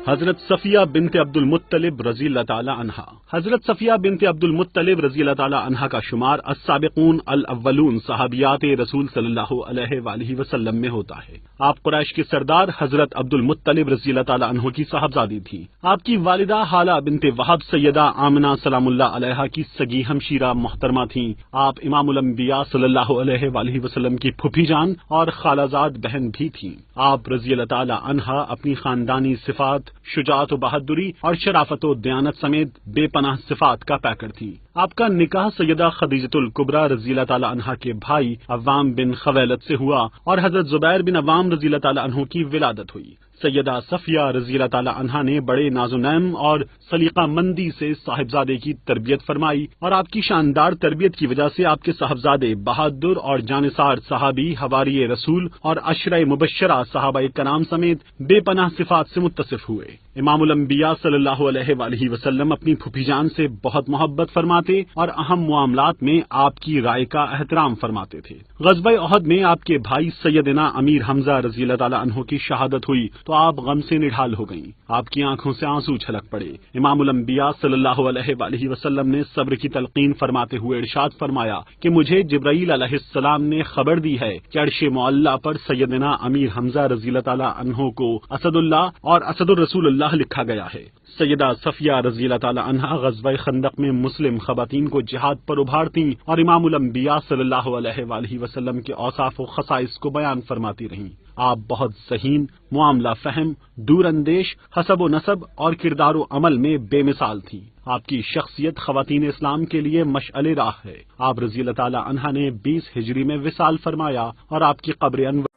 حضرت صفیہ بنت عبد المطلب رضی اللہ تعالی عنہا۔ حضرت صفیہ بنت عبد المطلب رضی اللہ تعالی عنہا کا شمار السابقون الاولون صحابیات رسول صلی اللہ علیہ وآلہ وسلم میں ہوتا ہے۔ آپ قریش کے سردار حضرت عبد المطلب رضی اللہ تعالی عنہ کی صاحبزادی تھی۔ آپ کی والدہ حالہ بنت وہب سیدہ آمنہ سلام اللہ علیہا کی سگی ہمشیرہ محترمہ تھیں۔ آپ امام الانبیاء صلی اللہ علیہ وآلہ وسلم کی پھوپھی جان اور خالہ زاد بہن بھی تھیں۔ آپ رضی اللہ تعالی عنہا اپنی خاندانی صفات، شجاعت و بہادری اور شرافت و دیانت سمیت بے پناہ صفات کا پیکر تھی۔ آپ کا نکاح سیدہ خدیجۃ الکبریٰ رضی اللہ تعالی عنہا کے بھائی عوام بن خویلد سے ہوا اور حضرت زبیر بن عوام رضی اللہ تعالی عنہ کی ولادت ہوئی۔ سیدہ صفیہ رضی اللہ تعالی عنہا نے بڑے ناز و نعم اور سلیقہ مندی سے صاحبزادے کی تربیت فرمائی، اور آپ کی شاندار تربیت کی وجہ سے آپ کے صاحبزادے بہادر اور جانثار صحابی، حواری رسول اور عشرہ مبشرہ صحابہ کرام سمیت بے پناہ صفات سے متصف ہوئے۔ امام الانبیاء صلی اللہ علیہ وآلہ وسلم اپنی پھوپھی جان سے بہت محبت فرماتے اور اہم معاملات میں آپ کی رائے کا احترام فرماتے تھے۔ غزوہ احد میں آپ کے بھائی سیدنا امیر حمزہ رضی اللہ تعالی عنہ کی شہادت ہوئی تو آپ غم سے نڈھال ہو گئیں۔ آپ کی آنکھوں سے آنسو چھلک پڑے۔ امام الانبیاء صلی اللہ علیہ وآلہ وسلم نے صبر کی تلقین فرماتے ہوئے ارشاد فرمایا کہ مجھے جبرائیل علیہ السلام نے خبر دی ہے کہ عرش معلیٰ پر سیدنا امیر حمزہ رضی اللہ تعالی عنہ کو اسد اللہ اور اسد الرسول اللہ لکھا گیا ہے۔ سیدہ صفیہ رضی اللہ تعالی عنہا غزوہ خندق میں مسلم خواتین کو جہاد پر ابھارتیں اور امام الانبیاء صلی اللہ علیہ وآلہ وسلم کے اوصاف و خصائص کو بیان فرماتی رہیں۔ آپ بہت ذہین، معاملہ فہم، دور اندیش، حسب و نسب اور کردار و عمل میں بے مثال تھیں۔ آپ کی شخصیت خواتین اسلام کے لیے مشعل راہ ہے۔ آپ رضی اللہ تعالی عنہا نے 20 ہجری میں وصال فرمایا اور آپ کی قبر انور